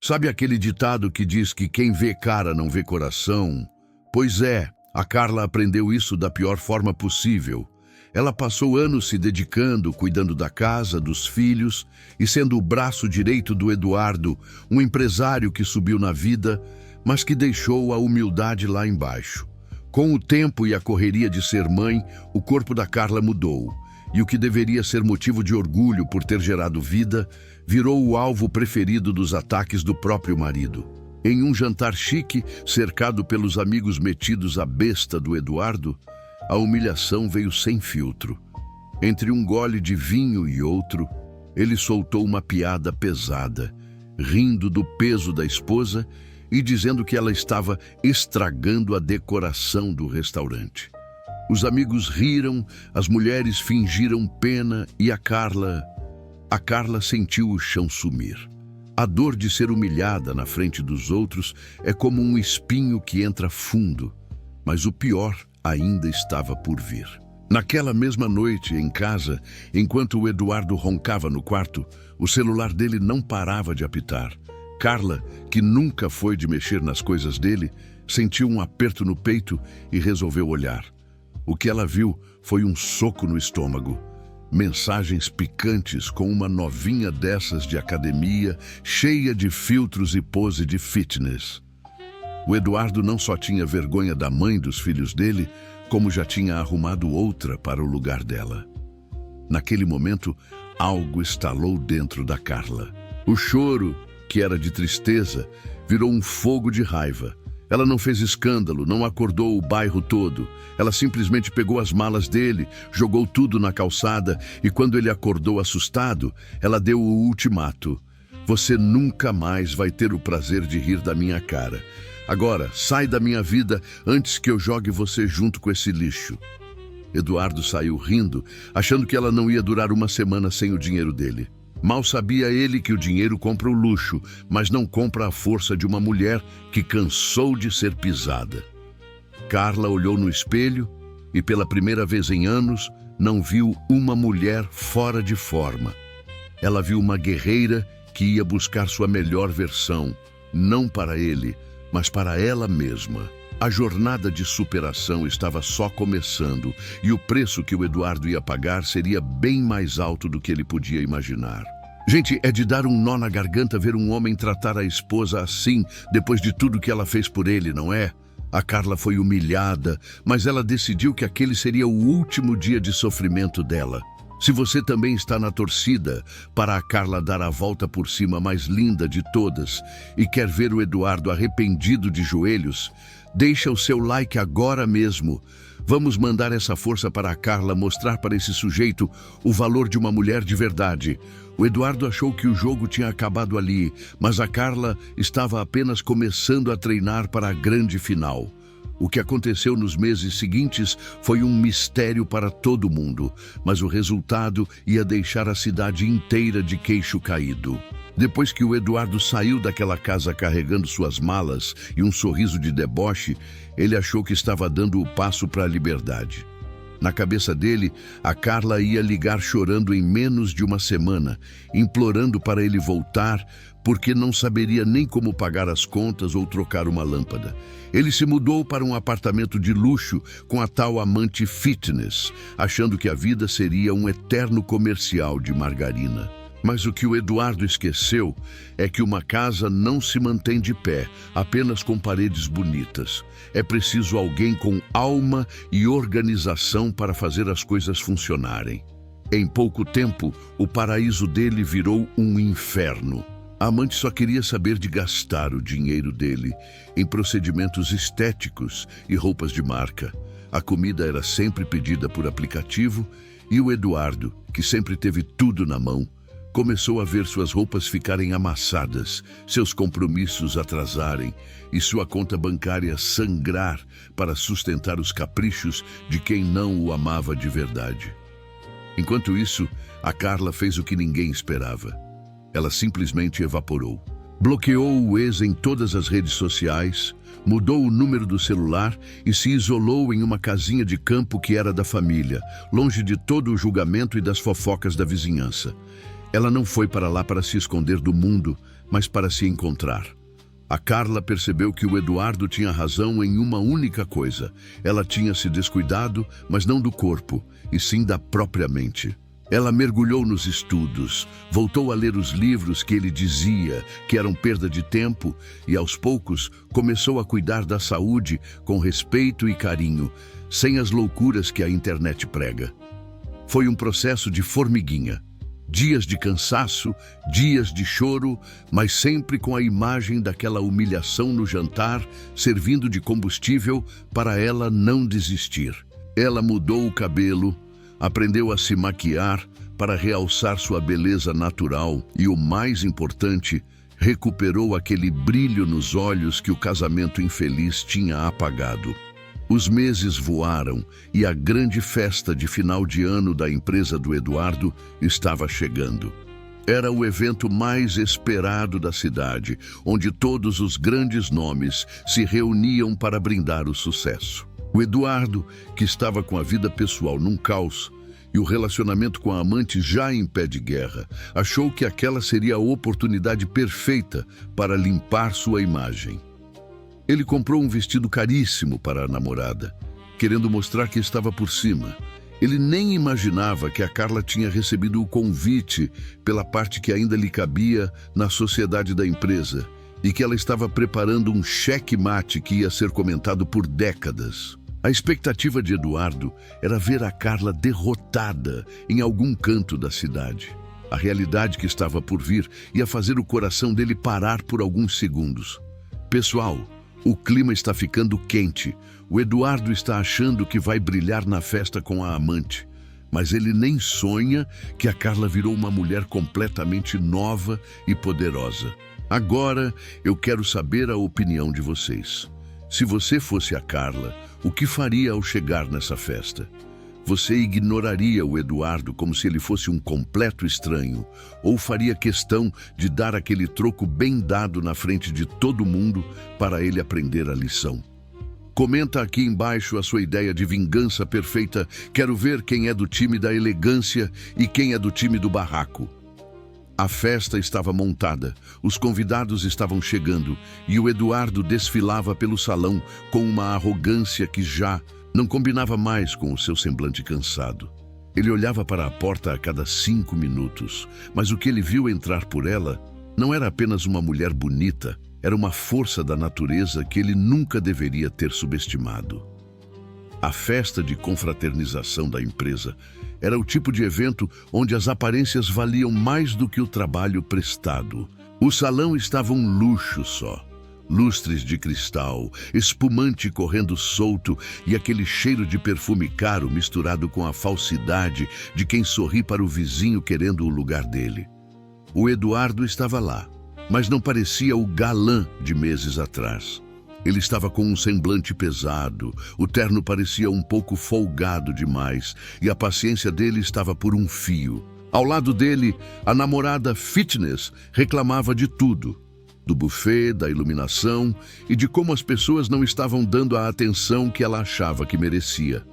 Sabe aquele ditado que diz que quem vê cara não vê coração? Pois é, a Carla aprendeu isso da pior forma possível. Ela passou anos se dedicando, cuidando da casa, dos filhos e sendo o braço direito do Eduardo, um empresário que subiu na vida, mas que deixou a humildade lá embaixo. Com o tempo e a correria de ser mãe, o corpo da Carla mudou. E o que deveria ser motivo de orgulho por ter gerado vida, virou o alvo preferido dos ataques do próprio marido. Em um jantar chique, cercado pelos amigos metidos à besta do Eduardo, a humilhação veio sem filtro. Entre um gole de vinho e outro, ele soltou uma piada pesada, rindo do peso da esposa e dizendo que ela estava estragando a decoração do restaurante. Os amigos riram, as mulheres fingiram pena e a Carla sentiu o chão sumir. A dor de ser humilhada na frente dos outros é como um espinho que entra fundo, mas o pior ainda estava por vir. Naquela mesma noite, em casa, enquanto o Eduardo roncava no quarto, o celular dele não parava de apitar. Carla, que nunca foi de mexer nas coisas dele, sentiu um aperto no peito e resolveu olhar. O que ela viu foi um soco no estômago. Mensagens picantes com uma novinha dessas de academia, cheia de filtros e pose de fitness. O Eduardo não só tinha vergonha da mãe dos filhos dele, como já tinha arrumado outra para o lugar dela. Naquele momento, algo estalou dentro da Carla. O choro, que era de tristeza, virou um fogo de raiva. Ela não fez escândalo, não acordou o bairro todo. Ela simplesmente pegou as malas dele, jogou tudo na calçada e quando ele acordou assustado, ela deu o ultimato. Você nunca mais vai ter o prazer de rir da minha cara. Agora, sai da minha vida antes que eu jogue você junto com esse lixo. Eduardo saiu rindo, achando que ela não ia durar uma semana sem o dinheiro dele. Mal sabia ele que o dinheiro compra o luxo, mas não compra a força de uma mulher que cansou de ser pisada. Carla olhou no espelho e, pela primeira vez em anos, não viu uma mulher fora de forma. Ela viu uma guerreira que ia buscar sua melhor versão, não para ele, mas para ela mesma. A jornada de superação estava só começando e o preço que o Eduardo ia pagar seria bem mais alto do que ele podia imaginar. Gente, é de dar um nó na garganta ver um homem tratar a esposa assim depois de tudo que ela fez por ele, não é? A Carla foi humilhada, mas ela decidiu que aquele seria o último dia de sofrimento dela. Se você também está na torcida para a Carla dar a volta por cima mais linda de todas e quer ver o Eduardo arrependido de joelhos, deixa o seu like agora mesmo. Vamos mandar essa força para a Carla mostrar para esse sujeito o valor de uma mulher de verdade. O Eduardo achou que o jogo tinha acabado ali, mas a Carla estava apenas começando a treinar para a grande final. O que aconteceu nos meses seguintes foi um mistério para todo mundo, mas o resultado ia deixar a cidade inteira de queixo caído. Depois que o Eduardo saiu daquela casa carregando suas malas e um sorriso de deboche, ele achou que estava dando o passo para a liberdade. Na cabeça dele, a Carla ia ligar chorando em menos de uma semana, implorando para ele voltar, porque não saberia nem como pagar as contas ou trocar uma lâmpada. Ele se mudou para um apartamento de luxo com a tal amante fitness, achando que a vida seria um eterno comercial de margarina. Mas o que o Eduardo esqueceu é que uma casa não se mantém de pé, apenas com paredes bonitas. É preciso alguém com alma e organização para fazer as coisas funcionarem. Em pouco tempo, o paraíso dele virou um inferno. A amante só queria saber de gastar o dinheiro dele em procedimentos estéticos e roupas de marca. A comida era sempre pedida por aplicativo e o Eduardo, que sempre teve tudo na mão, começou a ver suas roupas ficarem amassadas, seus compromissos atrasarem e sua conta bancária sangrar para sustentar os caprichos de quem não o amava de verdade. Enquanto isso, a Carla fez o que ninguém esperava. Ela simplesmente evaporou. Bloqueou o ex em todas as redes sociais, mudou o número do celular e se isolou em uma casinha de campo que era da família, longe de todo o julgamento e das fofocas da vizinhança. Ela não foi para lá para se esconder do mundo, mas para se encontrar. A Carla percebeu que o Eduardo tinha razão em uma única coisa. Ela tinha se descuidado, mas não do corpo, e sim da própria mente. Ela mergulhou nos estudos, voltou a ler os livros que ele dizia que eram perda de tempo e, aos poucos, começou a cuidar da saúde com respeito e carinho, sem as loucuras que a internet prega. Foi um processo de formiguinha. Dias de cansaço, dias de choro, mas sempre com a imagem daquela humilhação no jantar, servindo de combustível para ela não desistir. Ela mudou o cabelo, aprendeu a se maquiar para realçar sua beleza natural e, o mais importante, recuperou aquele brilho nos olhos que o casamento infeliz tinha apagado. Os meses voaram e a grande festa de final de ano da empresa do Eduardo estava chegando. Era o evento mais esperado da cidade, onde todos os grandes nomes se reuniam para brindar o sucesso. O Eduardo, que estava com a vida pessoal num caos e o relacionamento com a amante já em pé de guerra, achou que aquela seria a oportunidade perfeita para limpar sua imagem. Ele comprou um vestido caríssimo para a namorada, querendo mostrar que estava por cima. Ele nem imaginava que a Carla tinha recebido o convite pela parte que ainda lhe cabia na sociedade da empresa e que ela estava preparando um cheque-mate que ia ser comentado por décadas. A expectativa de Eduardo era ver a Carla derrotada em algum canto da cidade. A realidade que estava por vir ia fazer o coração dele parar por alguns segundos. Pessoal, o clima está ficando quente. O Eduardo está achando que vai brilhar na festa com a amante. Mas ele nem sonha que a Carla virou uma mulher completamente nova e poderosa. Agora eu quero saber a opinião de vocês. Se você fosse a Carla, o que faria ao chegar nessa festa? Você ignoraria o Eduardo como se ele fosse um completo estranho, ou faria questão de dar aquele troco bem dado na frente de todo mundo para ele aprender a lição? Comenta aqui embaixo a sua ideia de vingança perfeita. Quero ver quem é do time da elegância e quem é do time do barraco. A festa estava montada, os convidados estavam chegando e o Eduardo desfilava pelo salão com uma arrogância que já não combinava mais com o seu semblante cansado. Ele olhava para a porta a cada 5 minutos, mas o que ele viu entrar por ela não era apenas uma mulher bonita, era uma força da natureza que ele nunca deveria ter subestimado. A festa de confraternização da empresa era o tipo de evento onde as aparências valiam mais do que o trabalho prestado. O salão estava um luxo só. Lustres de cristal, espumante correndo solto e aquele cheiro de perfume caro misturado com a falsidade de quem sorri para o vizinho querendo o lugar dele. O Eduardo estava lá, mas não parecia o galã de meses atrás. Ele estava com um semblante pesado, o terno parecia um pouco folgado demais e a paciência dele estava por um fio. Ao lado dele, a namorada fitness reclamava de tudo. Do buffet, da iluminação e de como as pessoas não estavam dando a atenção que ela achava que merecia.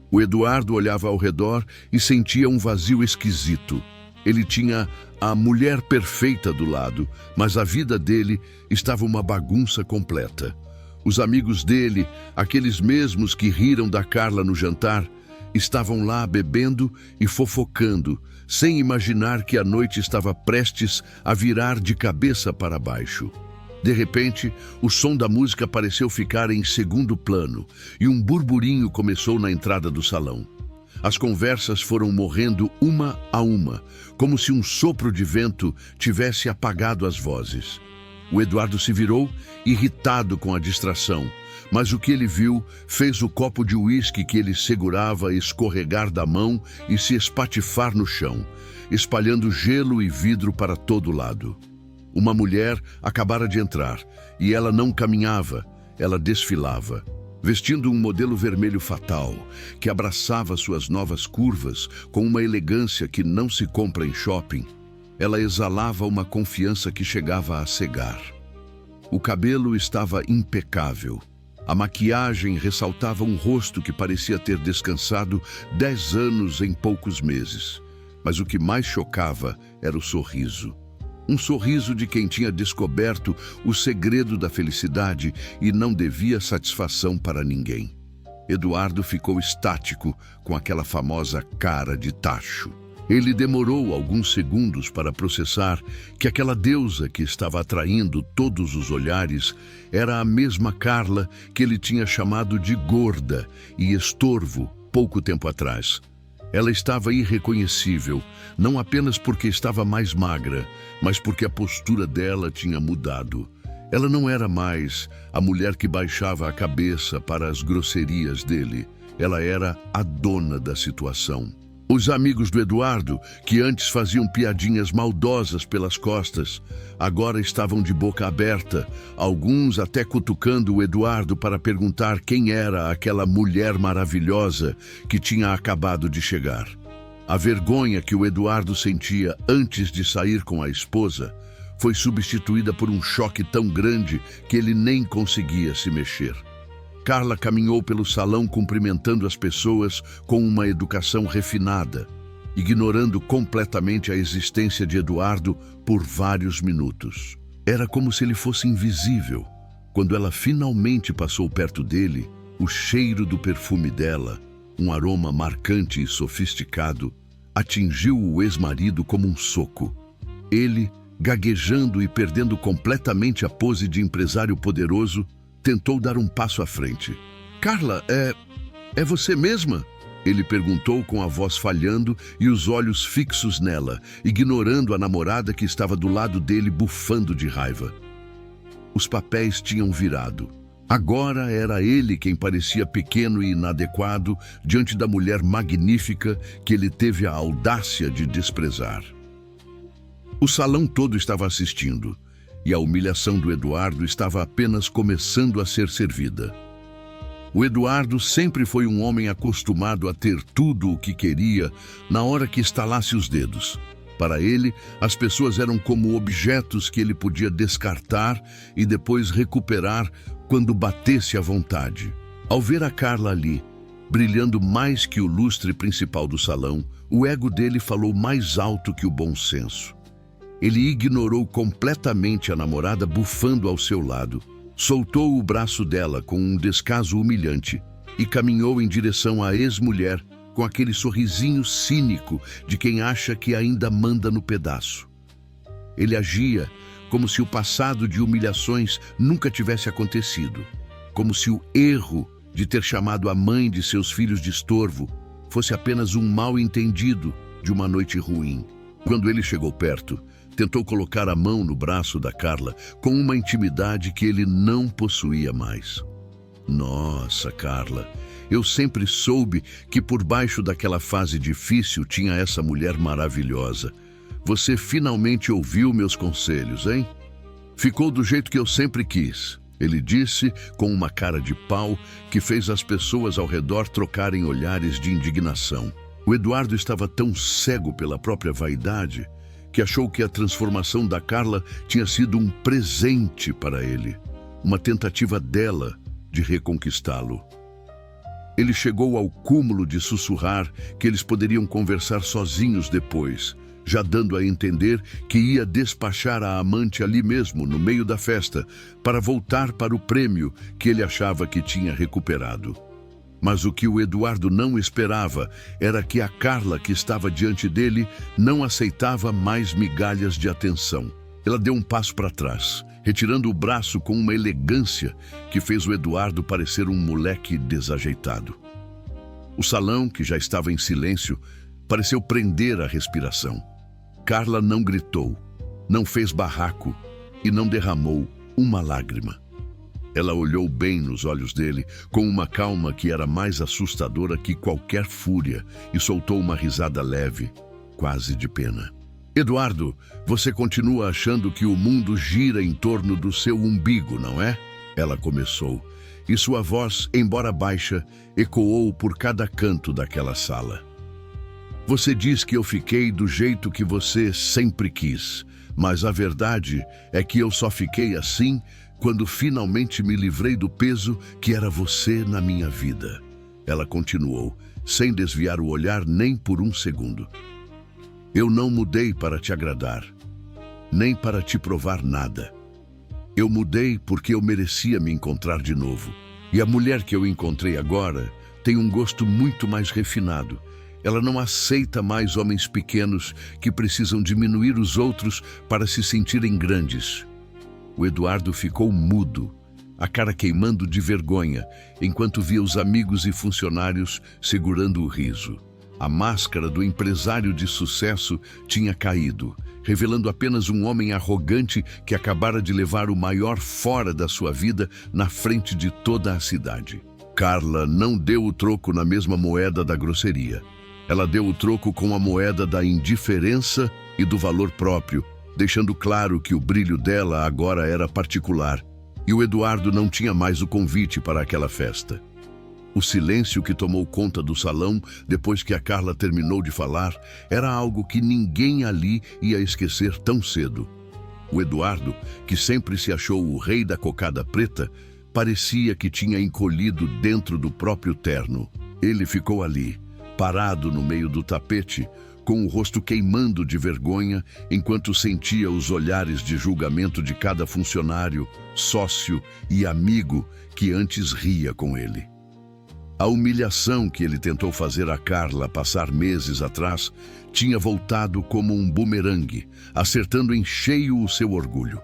O Eduardo olhava ao redor e sentia um vazio esquisito. Ele tinha a mulher perfeita do lado, mas a vida dele estava uma bagunça completa. Os amigos dele, aqueles mesmos que riram da Carla no jantar, estavam lá bebendo e fofocando, sem imaginar que a noite estava prestes a virar de cabeça para baixo. De repente, o som da música pareceu ficar em segundo plano e um burburinho começou na entrada do salão. As conversas foram morrendo uma a uma, como se um sopro de vento tivesse apagado as vozes. O Eduardo se virou, irritado com a distração, mas o que ele viu fez o copo de uísque que ele segurava escorregar da mão e se espatifar no chão, espalhando gelo e vidro para todo lado. Uma mulher acabara de entrar e ela não caminhava, ela desfilava, vestindo um modelo vermelho fatal que abraçava suas novas curvas com uma elegância que não se compra em shopping. Ela exalava uma confiança que chegava a cegar. O cabelo estava impecável. A maquiagem ressaltava um rosto que parecia ter descansado 10 anos em poucos meses. Mas o que mais chocava era o sorriso. Um sorriso de quem tinha descoberto o segredo da felicidade e não devia satisfação para ninguém. Eduardo ficou estático com aquela famosa cara de tacho. Ele demorou alguns segundos para processar que aquela deusa que estava atraindo todos os olhares era a mesma Carla que ele tinha chamado de gorda e estorvo pouco tempo atrás. Ela estava irreconhecível, não apenas porque estava mais magra, mas porque a postura dela tinha mudado. Ela não era mais a mulher que baixava a cabeça para as grosserias dele. Ela era a dona da situação. Os amigos do Eduardo, que antes faziam piadinhas maldosas pelas costas, agora estavam de boca aberta, alguns até cutucando o Eduardo para perguntar quem era aquela mulher maravilhosa que tinha acabado de chegar. A vergonha que o Eduardo sentia antes de sair com a esposa foi substituída por um choque tão grande que ele nem conseguia se mexer. Carla caminhou pelo salão cumprimentando as pessoas com uma educação refinada, ignorando completamente a existência de Eduardo por vários minutos. Era como se ele fosse invisível. Quando ela finalmente passou perto dele, o cheiro do perfume dela, um aroma marcante e sofisticado, atingiu o ex-marido como um soco. Ele, gaguejando e perdendo completamente a pose de empresário poderoso, tentou dar um passo à frente. "Carla, é você mesma?" Ele perguntou com a voz falhando e os olhos fixos nela, ignorando a namorada que estava do lado dele bufando de raiva. Os papéis tinham virado. Agora era ele quem parecia pequeno e inadequado diante da mulher magnífica que ele teve a audácia de desprezar. O salão todo estava assistindo, e a humilhação do Eduardo estava apenas começando a ser servida. O Eduardo sempre foi um homem acostumado a ter tudo o que queria na hora que estalasse os dedos. Para ele, as pessoas eram como objetos que ele podia descartar e depois recuperar quando batesse à vontade. Ao ver a Carla ali, brilhando mais que o lustre principal do salão, o ego dele falou mais alto que o bom senso. Ele ignorou completamente a namorada bufando ao seu lado, soltou o braço dela com um descaso humilhante e caminhou em direção à ex-mulher com aquele sorrisinho cínico de quem acha que ainda manda no pedaço. Ele agia como se o passado de humilhações nunca tivesse acontecido, como se o erro de ter chamado a mãe de seus filhos de estorvo fosse apenas um mal-entendido de uma noite ruim. Quando ele chegou perto, tentou colocar a mão no braço da Carla com uma intimidade que ele não possuía mais. "Nossa, Carla, eu sempre soube que por baixo daquela fase difícil tinha essa mulher maravilhosa. Você finalmente ouviu meus conselhos, hein? Ficou do jeito que eu sempre quis", ele disse com uma cara de pau que fez as pessoas ao redor trocarem olhares de indignação. O Eduardo estava tão cego pela própria vaidade que achou que a transformação da Carla tinha sido um presente para ele, uma tentativa dela de reconquistá-lo. Ele chegou ao cúmulo de sussurrar que eles poderiam conversar sozinhos depois, já dando a entender que ia despachar a amante ali mesmo, no meio da festa, para voltar para o prêmio que ele achava que tinha recuperado. Mas o que o Eduardo não esperava era que a Carla que estava diante dele não aceitava mais migalhas de atenção. Ela deu um passo para trás, retirando o braço com uma elegância que fez o Eduardo parecer um moleque desajeitado. O salão, que já estava em silêncio, pareceu prender a respiração. Carla não gritou, não fez barraco e não derramou uma lágrima. Ela olhou bem nos olhos dele, com uma calma que era mais assustadora que qualquer fúria, e soltou uma risada leve, quase de pena. "Eduardo, você continua achando que o mundo gira em torno do seu umbigo, não é?" Ela começou, e sua voz, embora baixa, ecoou por cada canto daquela sala. "Você diz que eu fiquei do jeito que você sempre quis, mas a verdade é que eu só fiquei assim quando finalmente me livrei do peso que era você na minha vida." Ela continuou, sem desviar o olhar nem por um segundo. "Eu não mudei para te agradar. nem para te provar nada. Eu mudei porque eu merecia me encontrar de novo. E a mulher que eu encontrei agora tem um gosto muito mais refinado. Ela não aceita mais homens pequenos que precisam diminuir os outros para se sentirem grandes. O Eduardo ficou mudo, a cara queimando de vergonha, enquanto via os amigos e funcionários segurando o riso. A máscara do empresário de sucesso tinha caído, revelando apenas um homem arrogante que acabara de levar o maior fora da sua vida na frente de toda a cidade. Carla não deu o troco na mesma moeda da grosseria. Ela deu o troco com a moeda da indiferença e do valor próprio, deixando claro que o brilho dela agora era particular, e o Eduardo não tinha mais o convite para aquela festa. O silêncio que tomou conta do salão depois que a Carla terminou de falar era algo que ninguém ali ia esquecer tão cedo. O Eduardo, que sempre se achou o rei da cocada preta, parecia que tinha encolhido dentro do próprio terno. Ele ficou ali, parado no meio do tapete, com o rosto queimando de vergonha, enquanto sentia os olhares de julgamento de cada funcionário, sócio e amigo que antes ria com ele. A humilhação que ele tentou fazer a Carla passar meses atrás tinha voltado como um bumerangue, acertando em cheio o seu orgulho.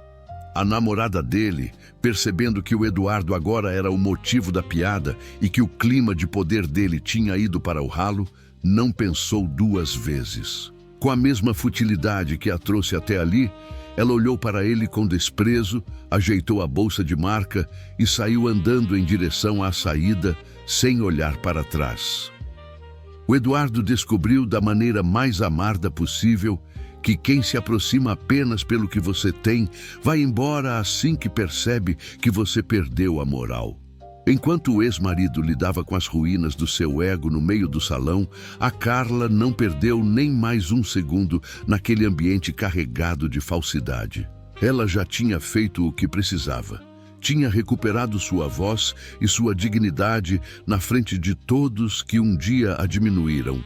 A namorada dele, percebendo que o Eduardo agora era o motivo da piada e que o clima de poder dele tinha ido para o ralo, não pensou duas vezes. Com a mesma futilidade que a trouxe até ali, ela olhou para ele com desprezo, ajeitou a bolsa de marca e saiu andando em direção à saída, sem olhar para trás. O Eduardo descobriu da maneira mais amarga possível que quem se aproxima apenas pelo que você tem vai embora assim que percebe que você perdeu a moral. Enquanto o ex-marido lidava com as ruínas do seu ego no meio do salão, a Carla não perdeu nem mais um segundo naquele ambiente carregado de falsidade. Ela já tinha feito o que precisava. Tinha recuperado sua voz e sua dignidade na frente de todos que um dia a diminuíram.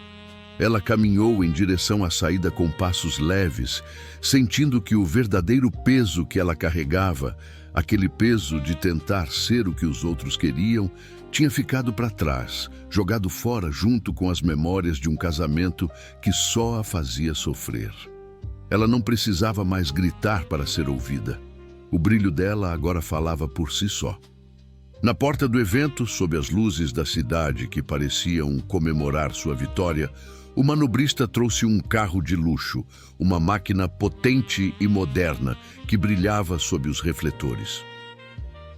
Ela caminhou em direção à saída com passos leves, sentindo que o verdadeiro peso que ela carregava, aquele peso de tentar ser o que os outros queriam, tinha ficado para trás, jogado fora junto com as memórias de um casamento que só a fazia sofrer. Ela não precisava mais gritar para ser ouvida. O brilho dela agora falava por si só. Na porta do evento, sob as luzes da cidade que pareciam comemorar sua vitória, o manobrista trouxe um carro de luxo, uma máquina potente e moderna que brilhava sob os refletores.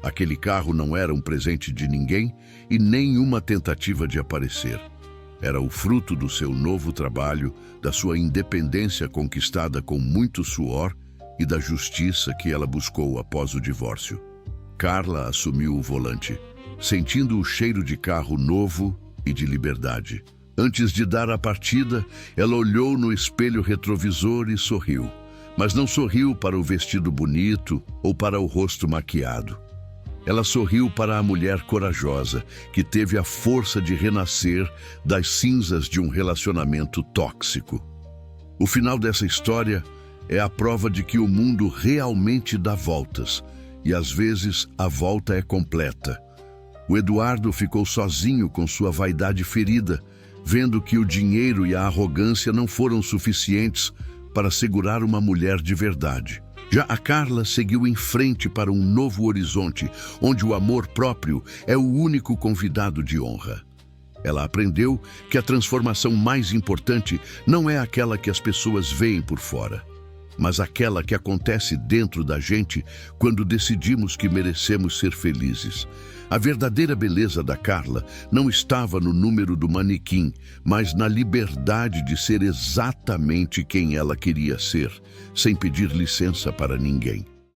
Aquele carro não era um presente de ninguém e nem uma tentativa de aparecer. Era o fruto do seu novo trabalho, da sua independência conquistada com muito suor e da justiça que ela buscou após o divórcio. Carla assumiu o volante, sentindo o cheiro de carro novo e de liberdade. Antes de dar a partida, ela olhou no espelho retrovisor e sorriu. Mas não sorriu para o vestido bonito ou para o rosto maquiado. Ela sorriu para a mulher corajosa, que teve a força de renascer das cinzas de um relacionamento tóxico. O final dessa história é a prova de que o mundo realmente dá voltas, e às vezes a volta é completa. O Eduardo ficou sozinho com sua vaidade ferida, vendo que o dinheiro e a arrogância não foram suficientes para segurar uma mulher de verdade. Já a Carla seguiu em frente para um novo horizonte, onde o amor próprio é o único convidado de honra. Ela aprendeu que a transformação mais importante não é aquela que as pessoas veem por fora, mas aquela que acontece dentro da gente quando decidimos que merecemos ser felizes. A verdadeira beleza da Carla não estava no número do manequim, mas na liberdade de ser exatamente quem ela queria ser, sem pedir licença para ninguém.